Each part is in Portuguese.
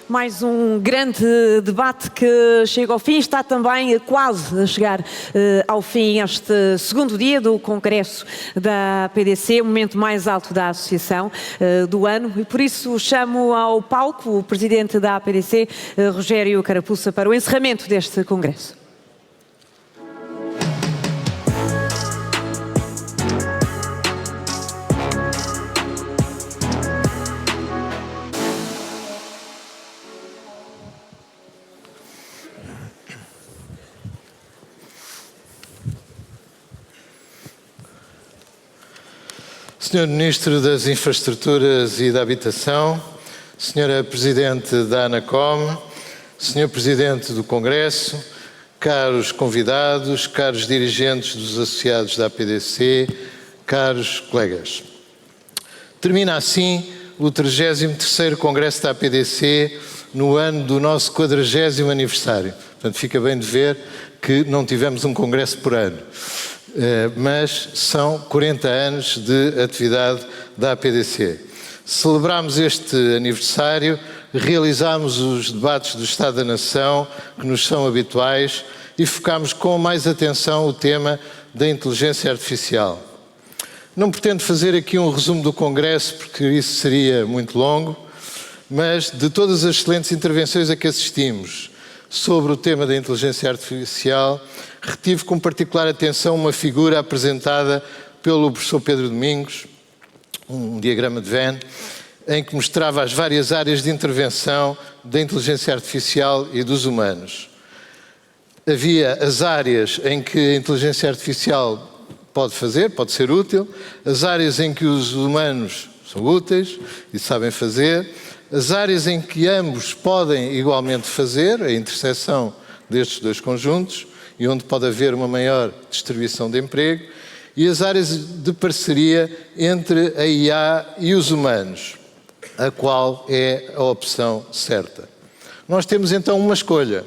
Mais um grande debate que chega ao fim, está também quase a chegar ao fim este segundo dia do Congresso da PDC, o momento mais alto da Associação do ano, e por isso chamo ao palco o Presidente da PDC, Rogério Carapuça, para o encerramento deste Congresso. Senhor Ministro das Infraestruturas e da Habitação, Senhora Presidente da ANACOM, Senhor Presidente do Congresso, caros convidados, caros dirigentes dos associados da APDC, caros colegas. Termina assim o 33º Congresso da APDC no ano do nosso 40º aniversário. Portanto, fica bem de ver que não tivemos um congresso por ano. Mas são 40 anos de atividade da APDC. Celebramos este aniversário, realizámos os debates do Estado da Nação, que nos são habituais, e focámos com mais atenção o tema da inteligência artificial. Não pretendo fazer aqui um resumo do Congresso, porque isso seria muito longo, mas de todas as excelentes intervenções a que assistimos sobre o tema da inteligência artificial, retive com particular atenção uma figura apresentada pelo professor Pedro Domingos, um diagrama de Venn, em que mostrava as várias áreas de intervenção da inteligência artificial e dos humanos. Havia as áreas em que a inteligência artificial pode ser útil, as áreas em que os humanos são úteis e sabem fazer, as áreas em que ambos podem igualmente fazer, a interseção destes dois conjuntos, e onde pode haver uma maior distribuição de emprego, e as áreas de parceria entre a IA e os humanos, a qual é a opção certa. Nós temos então uma escolha: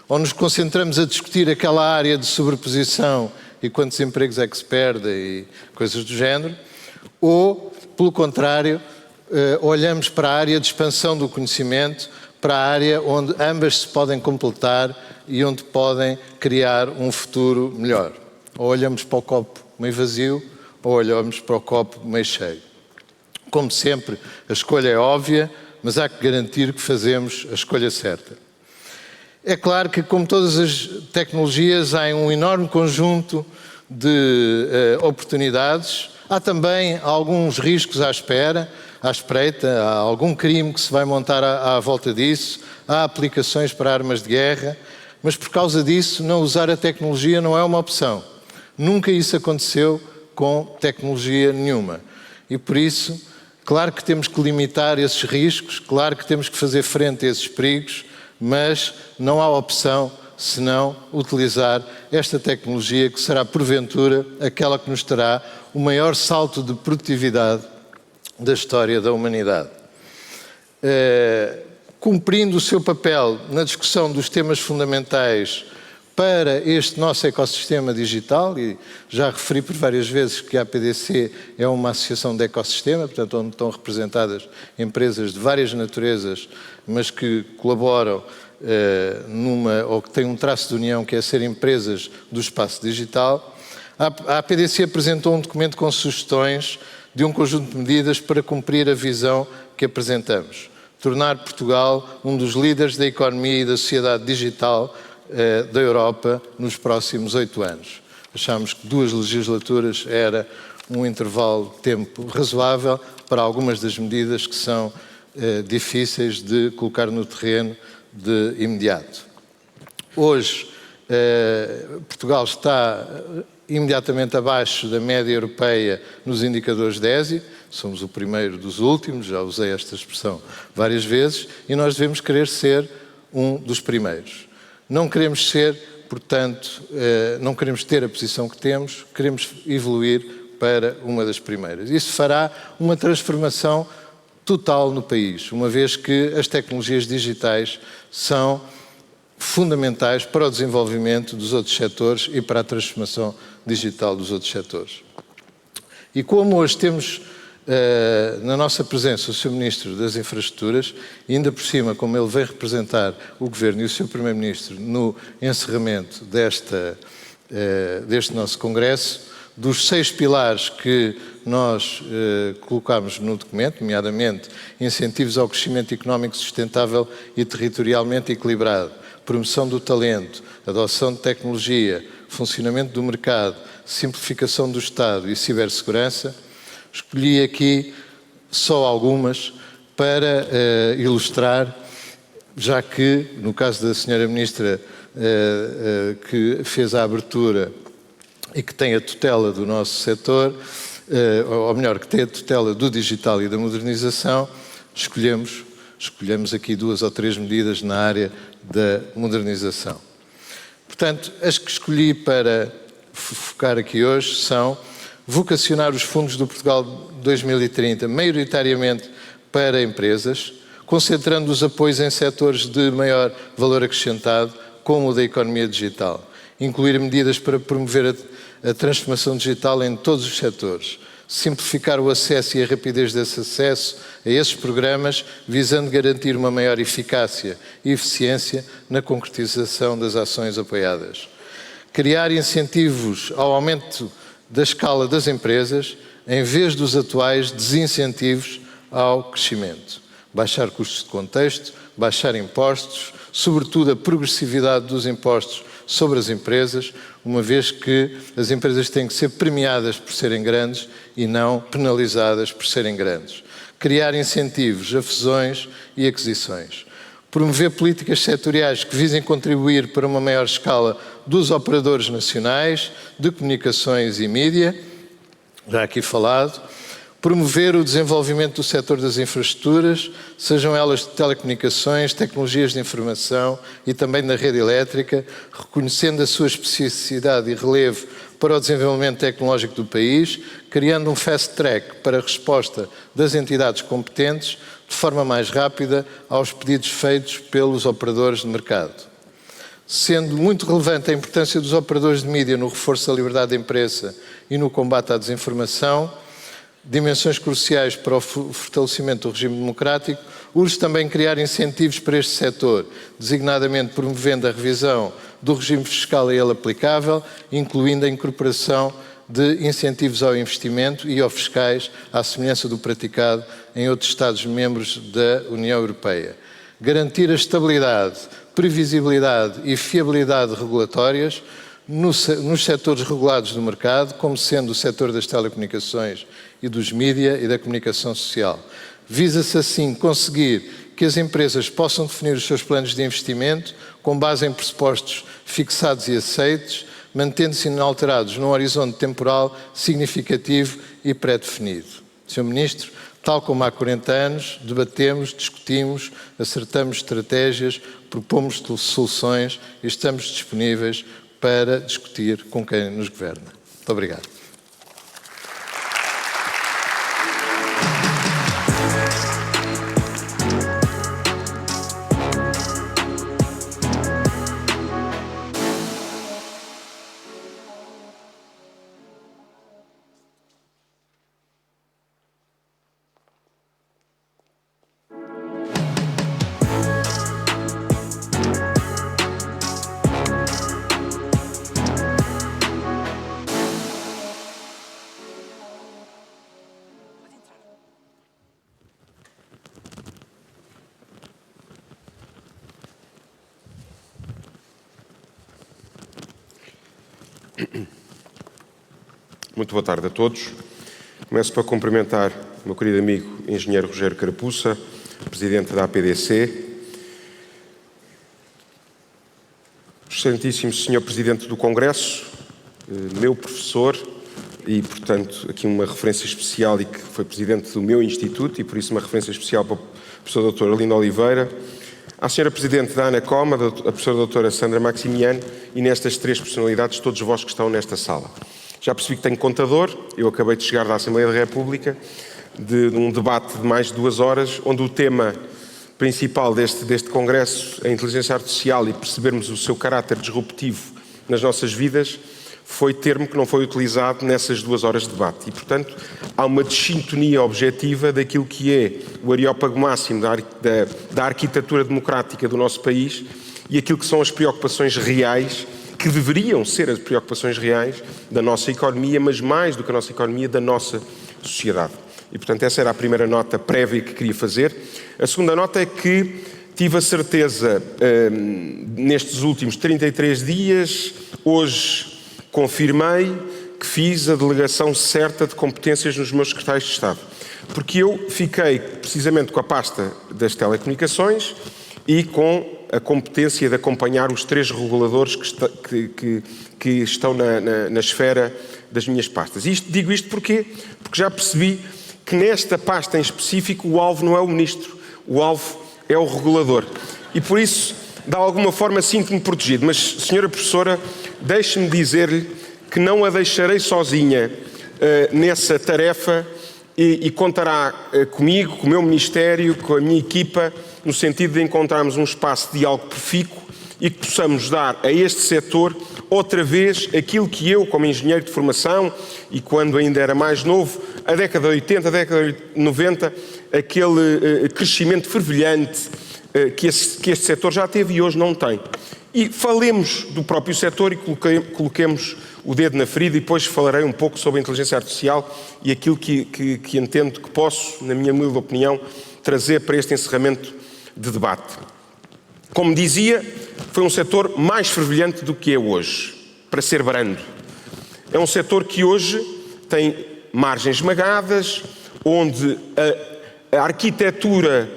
ou nos concentramos a discutir aquela área de sobreposição e quantos empregos é que se perde e coisas do género, ou, pelo contrário, olhamos para a área de expansão do conhecimento, para a área onde ambas se podem completar e onde podem criar um futuro melhor. Ou olhamos para o copo meio vazio, ou olhamos para o copo meio cheio. Como sempre, a escolha é óbvia, mas há que garantir que fazemos a escolha certa. É claro que, como todas as tecnologias, há um enorme conjunto de oportunidades. Há também alguns riscos à espreita, há algum crime que se vai montar à volta disso, há aplicações para armas de guerra, mas por causa disso não usar a tecnologia não é uma opção. Nunca isso aconteceu com tecnologia nenhuma. E por isso, claro que temos que limitar esses riscos, claro que temos que fazer frente a esses perigos, mas não há opção senão utilizar esta tecnologia que será, porventura, aquela que nos terá o maior salto de produtividade da história da humanidade. Cumprindo o seu papel na discussão dos temas fundamentais para este nosso ecossistema digital, e já referi por várias vezes que a APDC é uma associação de ecossistema, portanto, onde estão representadas empresas de várias naturezas, mas que colaboram ou que têm um traço de união, que é ser empresas do espaço digital. A APDC apresentou um documento com sugestões de um conjunto de medidas para cumprir a visão que apresentamos: tornar Portugal um dos líderes da economia e da sociedade digital da Europa nos próximos 8 anos. Achámos que 2 legislaturas era um intervalo de tempo razoável para algumas das medidas que são difíceis de colocar no terreno de imediato. Hoje, Portugal está imediatamente abaixo da média europeia nos indicadores DESI, somos o primeiro dos últimos, já usei esta expressão várias vezes, e nós devemos querer ser um dos primeiros. Não queremos ser, portanto, não queremos ter a posição que temos, queremos evoluir para uma das primeiras. Isso fará uma transformação total no país, uma vez que as tecnologias digitais são fundamentais para o desenvolvimento dos outros setores e para a transformação digital dos outros setores. E como hoje temos na nossa presença o Sr. Ministro das Infraestruturas, e ainda por cima, como ele vem representar o Governo e o Sr. Primeiro-Ministro no encerramento deste nosso Congresso, dos 6 pilares que nós colocámos no documento, nomeadamente incentivos ao crescimento económico sustentável e territorialmente equilibrado, promoção do talento, adoção de tecnologia, funcionamento do mercado, simplificação do Estado e cibersegurança, escolhi aqui só algumas para ilustrar, já que, no caso da Sra. Ministra que fez a abertura e que tem a tutela do nosso setor, ou melhor, que tem a tutela do digital e da modernização, escolhemos aqui 2 ou 3 medidas na área da modernização. Portanto, as que escolhi para focar aqui hoje são vocacionar os fundos do Portugal 2030 maioritariamente para empresas, concentrando os apoios em setores de maior valor acrescentado, como o da economia digital. Incluir medidas para promover a transformação digital em todos os setores. Simplificar o acesso e a rapidez desse acesso a esses programas, visando garantir uma maior eficácia e eficiência na concretização das ações apoiadas. Criar incentivos ao aumento da escala das empresas, em vez dos atuais desincentivos ao crescimento. Baixar custos de contexto, baixar impostos, sobretudo a progressividade dos impostos sobre as empresas, uma vez que as empresas têm que ser premiadas por serem grandes e não penalizadas por serem grandes. Criar incentivos a fusões e aquisições. Promover políticas setoriais que visem contribuir para uma maior escala dos operadores nacionais, de comunicações e mídia, já aqui falado. Promover o desenvolvimento do setor das infraestruturas, sejam elas de telecomunicações, tecnologias de informação e também da rede elétrica, reconhecendo a sua especificidade e relevo para o desenvolvimento tecnológico do país, criando um fast track para a resposta das entidades competentes de forma mais rápida aos pedidos feitos pelos operadores de mercado. Sendo muito relevante a importância dos operadores de mídia no reforço da liberdade de imprensa e no combate à desinformação, dimensões cruciais para o fortalecimento do regime democrático, urge também criar incentivos para este setor, designadamente promovendo a revisão do regime fiscal a ele aplicável, incluindo a incorporação de incentivos ao investimento e ao fiscais, à semelhança do praticado em outros Estados-membros da União Europeia. Garantir a estabilidade, previsibilidade e fiabilidade regulatórias nos setores regulados do mercado, como sendo o setor das telecomunicações e dos mídia e da comunicação social. Visa-se assim conseguir que as empresas possam definir os seus planos de investimento com base em pressupostos fixados e aceitos, mantendo-se inalterados num horizonte temporal significativo e pré-definido. Sr. Ministro, tal como há 40 anos, debatemos, discutimos, acertamos estratégias, propomos soluções e estamos disponíveis para discutir com quem nos governa. Muito obrigado. Muito boa tarde a todos. Começo por cumprimentar o meu querido amigo engenheiro Rogério Carapuça, presidente da APDC, excelentíssimo senhor presidente do Congresso, meu professor e, portanto, aqui uma referência especial e que foi presidente do meu instituto e, por isso, uma referência especial para o professor doutor Arlindo Oliveira, à senhora presidente da ANACOM, a professora doutora Sandra Maximiano e nestas 3 personalidades, todos vós que estão nesta sala. Já percebi que tenho contador, eu acabei de chegar da Assembleia da República, de um debate de mais de 2 horas, onde o tema principal deste Congresso, a inteligência artificial e percebermos o seu caráter disruptivo nas nossas vidas, foi termo que não foi utilizado nessas 2 horas de debate. E, portanto, há uma desintonia objetiva daquilo que é o areópago máximo da arquitetura democrática do nosso país e aquilo que são as preocupações reais, que deveriam ser as preocupações reais da nossa economia, mas mais do que a nossa economia, da nossa sociedade. E, portanto, essa era a primeira nota prévia que queria fazer. A segunda nota é que tive a certeza, nestes últimos 33 dias, hoje confirmei que fiz a delegação certa de competências nos meus secretários de Estado. Porque eu fiquei precisamente com a pasta das telecomunicações e com a competência de acompanhar os 3 reguladores que estão na esfera das minhas pastas. Digo isto porquê? Porque já percebi que nesta pasta em específico o alvo não é o ministro, o alvo é o regulador. E por isso, de alguma forma, sinto-me protegido. Mas, senhora professora, deixe-me dizer-lhe que não a deixarei sozinha nessa tarefa e contará comigo, com o meu Ministério, com a minha equipa, no sentido de encontrarmos um espaço de diálogo profícuo e que possamos dar a este setor outra vez aquilo que eu, como engenheiro de formação e quando ainda era mais novo, a década de 80, a década de 90, aquele crescimento fervilhante que este setor já teve e hoje não tem. E falemos do próprio setor e coloquemos o dedo na ferida e depois falarei um pouco sobre a inteligência artificial e aquilo que entendo que posso, na minha humilde opinião, trazer para este encerramento de debate. Como dizia, foi um setor mais fervilhante do que é hoje, para ser brando. É um setor que hoje tem margens esmagadas, onde a arquitetura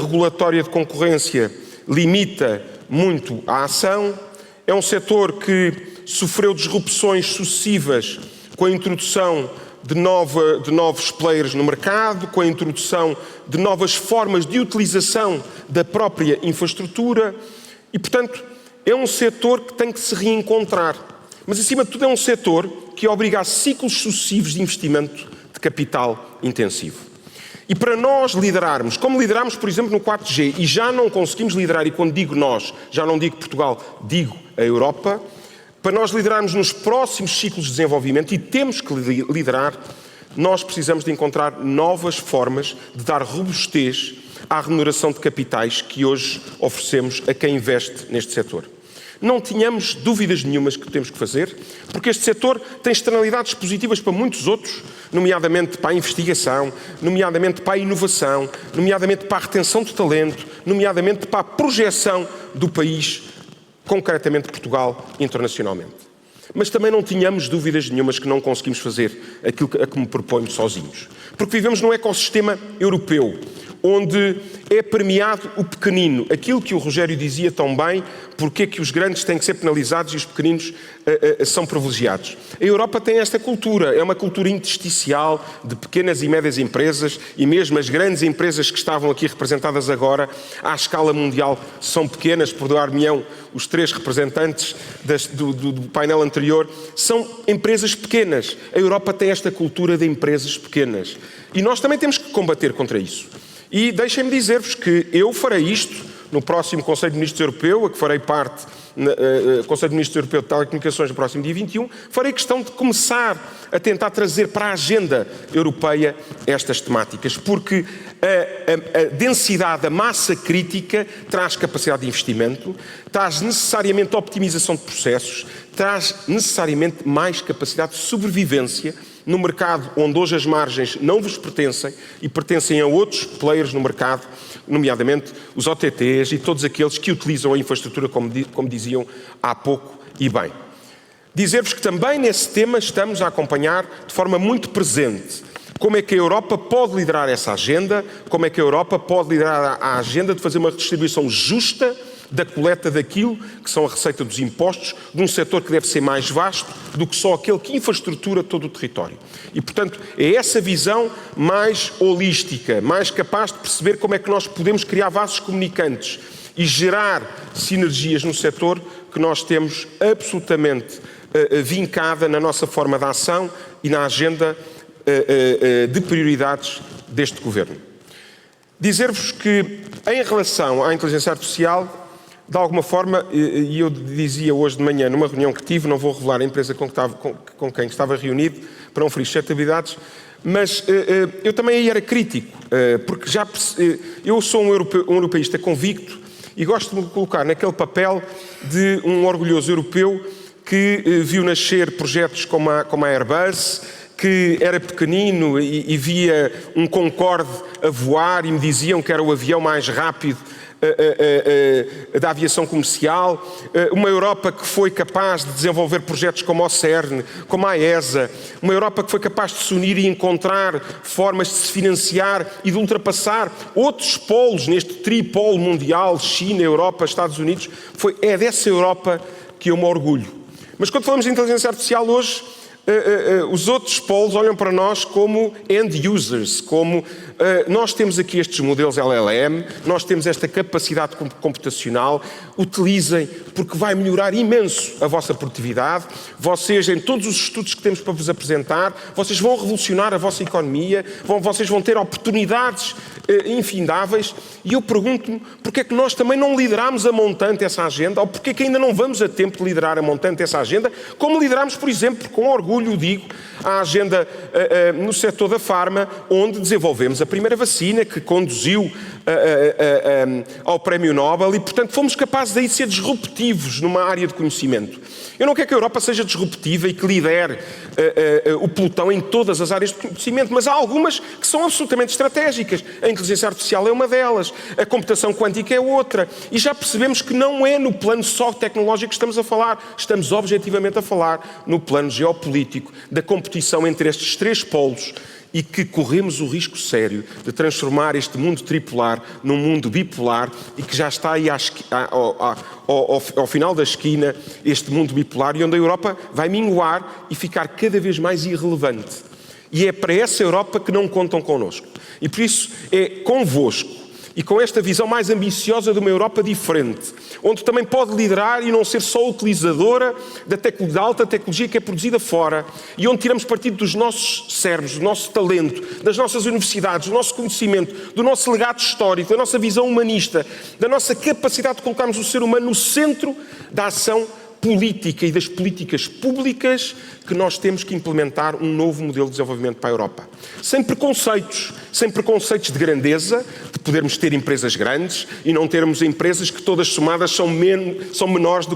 regulatória de concorrência limita muito a ação. É um setor que sofreu disrupções sucessivas com a introdução de novos players no mercado, com a introdução de novas formas de utilização da própria infraestrutura e, portanto, é um setor que tem que se reencontrar. Mas, acima de tudo, é um setor que obriga a ciclos sucessivos de investimento de capital intensivo. E para nós liderarmos, como lideramos, por exemplo, no 4G, e já não conseguimos liderar, e quando digo nós, já não digo Portugal, digo a Europa, para nós liderarmos nos próximos ciclos de desenvolvimento, e temos que liderar, nós precisamos de encontrar novas formas de dar robustez à remuneração de capitais que hoje oferecemos a quem investe neste setor. Não tínhamos dúvidas nenhumas que temos que fazer, porque este setor tem externalidades positivas para muitos outros, nomeadamente para a investigação, nomeadamente para a inovação, nomeadamente para a retenção de talento, nomeadamente para a projeção do país, concretamente Portugal, internacionalmente. Mas também não tínhamos dúvidas nenhumas que não conseguimos fazer aquilo a que me proponho sozinhos. Porque vivemos num ecossistema europeu, onde é premiado o pequenino. Aquilo que o Rogério dizia tão bem, porque é que os grandes têm que ser penalizados e os pequeninos são privilegiados. A Europa tem esta cultura, é uma cultura intersticial de pequenas e médias empresas e mesmo as grandes empresas que estavam aqui representadas agora, à escala mundial, são pequenas, perdoar-me-ão os 3 representantes do painel anterior, são empresas pequenas. A Europa tem esta cultura de empresas pequenas. E nós também temos que combater contra isso. E deixem-me dizer-vos que eu farei isto no próximo Conselho de Ministros Europeu, a que farei parte, Conselho de Ministros Europeu de Telecomunicações, no próximo dia 21, farei questão de começar a tentar trazer para a agenda europeia estas temáticas, porque a densidade, a massa crítica traz capacidade de investimento, traz necessariamente optimização de processos, traz necessariamente mais capacidade de sobrevivência no mercado onde hoje as margens não vos pertencem e pertencem a outros players no mercado, nomeadamente os OTTs e todos aqueles que utilizam a infraestrutura, como diziam há pouco e bem. Dizer-vos que também nesse tema estamos a acompanhar de forma muito presente como é que a Europa pode liderar essa agenda, como é que a Europa pode liderar a agenda de fazer uma redistribuição justa da coleta daquilo que são a receita dos impostos, de um setor que deve ser mais vasto do que só aquele que infraestrutura todo o território. E, portanto, é essa visão mais holística, mais capaz de perceber como é que nós podemos criar vasos comunicantes e gerar sinergias no setor que nós temos absolutamente vincada na nossa forma de ação e na agenda de prioridades deste Governo. Dizer-vos que, em relação à inteligência artificial, de alguma forma, e eu dizia hoje de manhã, numa reunião que tive, não vou revelar a empresa com quem estava reunido, para não ferir suscetibilidades, mas eu também aí era crítico, porque eu sou um europeísta convicto e gosto de me colocar naquele papel de um orgulhoso europeu que viu nascer projetos como a Airbus, que era pequenino e via um Concorde a voar e me diziam que era o avião mais rápido da aviação comercial, uma Europa que foi capaz de desenvolver projetos como o CERN, como a ESA, uma Europa que foi capaz de se unir e encontrar formas de se financiar e de ultrapassar outros polos neste tripolo mundial, China, Europa, Estados Unidos. É dessa Europa que eu me orgulho. Mas quando falamos de inteligência artificial hoje, os outros polos olham para nós como end users, como nós temos aqui estes modelos LLM, nós temos esta capacidade computacional, utilizem, porque vai melhorar imenso a vossa produtividade. Vocês, em todos os estudos que temos para vos apresentar, vocês vão revolucionar a vossa economia, vocês vão ter oportunidades infindáveis. E eu pergunto-me, porque é que nós também não lideramos a montante essa agenda, ou porque é que ainda não vamos a tempo de liderar a montante essa agenda, como lideramos, por exemplo, com orgulho, digo, a agenda no setor da farma, onde desenvolvemos a primeira vacina que conduziu ao Prémio Nobel e, portanto, fomos capazes de ser disruptivos numa área de conhecimento. Eu não quero que a Europa seja disruptiva e que lidere o pelotão em todas as áreas de conhecimento, mas há algumas que são absolutamente estratégicas. A inteligência artificial é uma delas, a computação quântica é outra. E já percebemos que não é no plano só tecnológico que estamos a falar, estamos objetivamente a falar no plano geopolítico, da competição entre estes três polos, e que corremos o risco sério de transformar este mundo tripolar num mundo bipolar e que já está aí ao final da esquina, este mundo bipolar, e onde a Europa vai minguar e ficar cada vez mais irrelevante. E é para essa Europa que não contam connosco. E por isso é convosco e com esta visão mais ambiciosa de uma Europa diferente, onde também pode liderar e não ser só utilizadora da alta tecnologia que é produzida fora, e onde tiramos partido dos nossos cérebros, do nosso talento, das nossas universidades, do nosso conhecimento, do nosso legado histórico, da nossa visão humanista, da nossa capacidade de colocarmos o ser humano no centro da ação política e das políticas públicas, que nós temos que implementar um novo modelo de desenvolvimento para a Europa. Sem preconceitos de grandeza, de podermos ter empresas grandes e não termos empresas que todas somadas são menores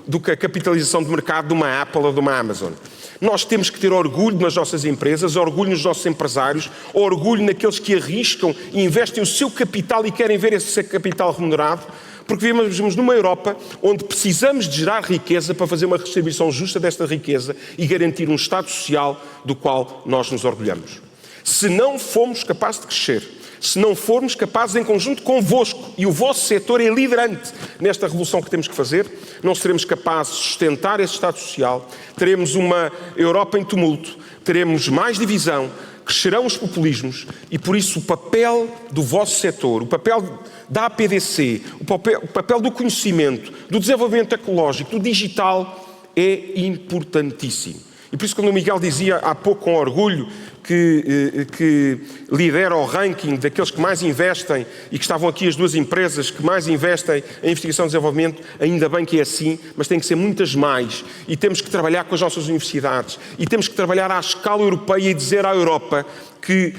do que a capitalização de mercado de uma Apple ou de uma Amazon. Nós temos que ter orgulho nas nossas empresas, orgulho nos nossos empresários, orgulho naqueles que arriscam e investem o seu capital e querem ver esse capital remunerado, porque vivemos numa Europa onde precisamos de gerar riqueza para fazer uma redistribuição justa desta riqueza e garantir um Estado social do qual nós nos orgulhamos. Se não formos capazes de crescer, se não formos capazes, em conjunto convosco, e o vosso setor é liderante nesta revolução que temos que fazer, não seremos capazes de sustentar esse Estado social, teremos uma Europa em tumulto, teremos mais divisão, crescerão os populismos e, por isso, o papel do vosso setor, o papel da APDC, o papel do conhecimento, do desenvolvimento ecológico, do digital, é importantíssimo. E por isso, quando o Miguel dizia há pouco com orgulho que lidera o ranking daqueles que mais investem e que estavam aqui as duas empresas que mais investem em investigação e desenvolvimento, ainda bem que é assim, mas tem que ser muitas mais. E temos que trabalhar com as nossas universidades e temos que trabalhar à escala europeia e dizer à Europa que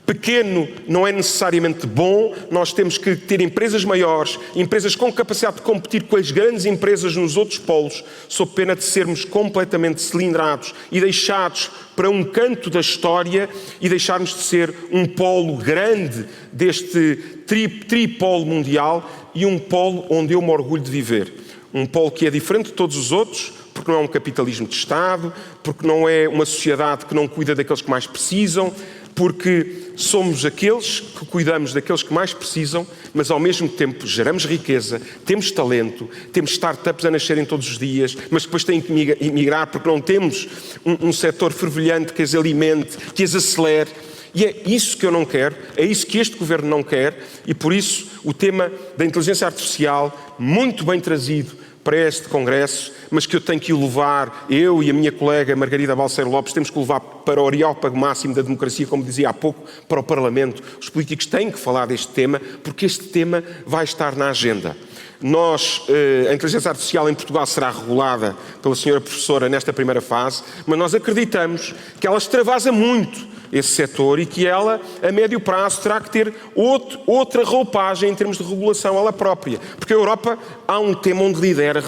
pequeno não é necessariamente bom, nós temos que ter empresas maiores, empresas com capacidade de competir com as grandes empresas nos outros polos, sob pena de sermos completamente cilindrados e deixados para um canto da história e deixarmos de ser um polo grande deste tripolo mundial e um polo onde eu me orgulho de viver. Um polo que é diferente de todos os outros, porque não é um capitalismo de Estado, porque não é uma sociedade que não cuida daqueles que mais precisam, porque somos aqueles que cuidamos daqueles que mais precisam, mas ao mesmo tempo geramos riqueza, temos talento, temos startups a nascerem todos os dias, mas depois têm que migrar porque não temos um setor fervilhante que as alimente, que as acelere. E é isso que eu não quero, é isso que este governo não quer, e por isso o tema da inteligência artificial, muito bem trazido para este Congresso, mas que eu tenho que o levar, eu e a minha colega Margarida Balseiro Lopes, temos que levar para o areópago máximo da democracia, como dizia há pouco, para o Parlamento. Os políticos têm que falar deste tema, porque este tema vai estar na agenda. A inteligência artificial em Portugal será regulada pela senhora professora nesta primeira fase, mas nós acreditamos que ela extravasa muito esse setor e que ela, a médio prazo, terá que ter outra roupagem em termos de regulação ela própria. Porque a Europa há um tema onde lidera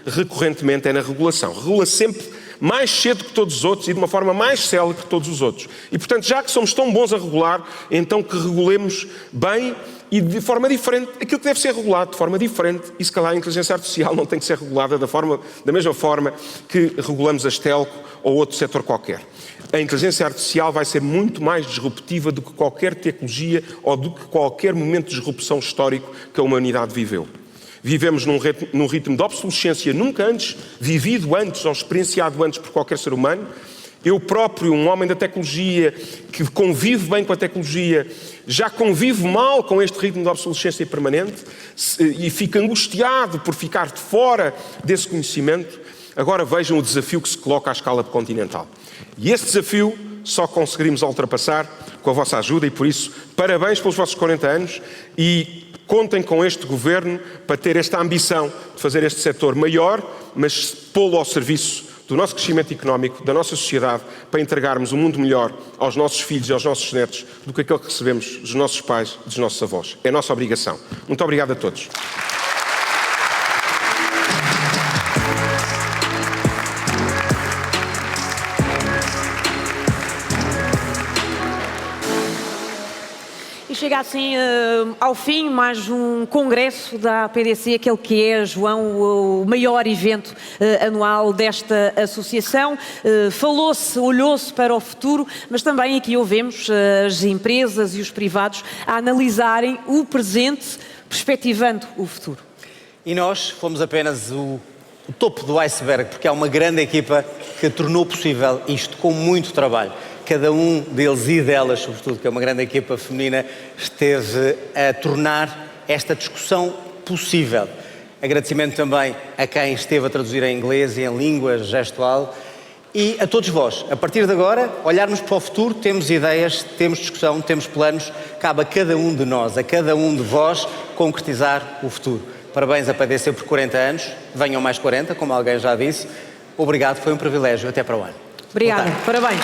recorrentemente, é na regulação. Regula sempre mais cedo que todos os outros e de uma forma mais célere que todos os outros. E, portanto, já que somos tão bons a regular, então que regulemos bem e de forma diferente aquilo que deve ser regulado de forma diferente. E, se calhar, a inteligência artificial não tem que ser regulada da mesma forma que regulamos as telco ou outro setor qualquer. A inteligência artificial vai ser muito mais disruptiva do que qualquer tecnologia ou do que qualquer momento de disrupção histórico que a humanidade viveu. Vivemos num ritmo de obsolescência nunca antes vivido antes ou experienciado antes por qualquer ser humano. Eu próprio, um homem da tecnologia, que convive bem com a tecnologia, já convive mal com este ritmo de obsolescência permanente e fica angustiado por ficar de fora desse conhecimento. Agora vejam o desafio que se coloca à escala continental. E esse desafio só conseguiremos ultrapassar com a vossa ajuda e, por isso, parabéns pelos vossos 40 anos e contem com este Governo para ter esta ambição de fazer este setor maior, mas pô-lo ao serviço do nosso crescimento económico, da nossa sociedade, para entregarmos um mundo melhor aos nossos filhos e aos nossos netos do que aquele que recebemos dos nossos pais e dos nossos avós. É a nossa obrigação. Muito obrigado a todos. E chega assim ao fim mais um congresso da PDC, aquele que é, João, o maior evento anual desta associação. Falou-se, olhou-se para o futuro, mas também aqui ouvemos as empresas e os privados a analisarem o presente, perspectivando o futuro. E nós fomos apenas o topo do iceberg, porque há uma grande equipa que tornou possível isto com muito trabalho. Cada um deles e delas, sobretudo, que é uma grande equipa feminina, esteve a tornar esta discussão possível. Agradecimento também a quem esteve a traduzir em inglês e em língua gestual e a todos vós. A partir de agora, olharmos para o futuro, temos ideias, temos discussão, temos planos, cabe a cada um de nós, a cada um de vós, concretizar o futuro. Parabéns à PDC por 40 anos, venham mais 40, como alguém já disse. Obrigado, foi um privilégio. Até para o ano. Obrigada, parabéns.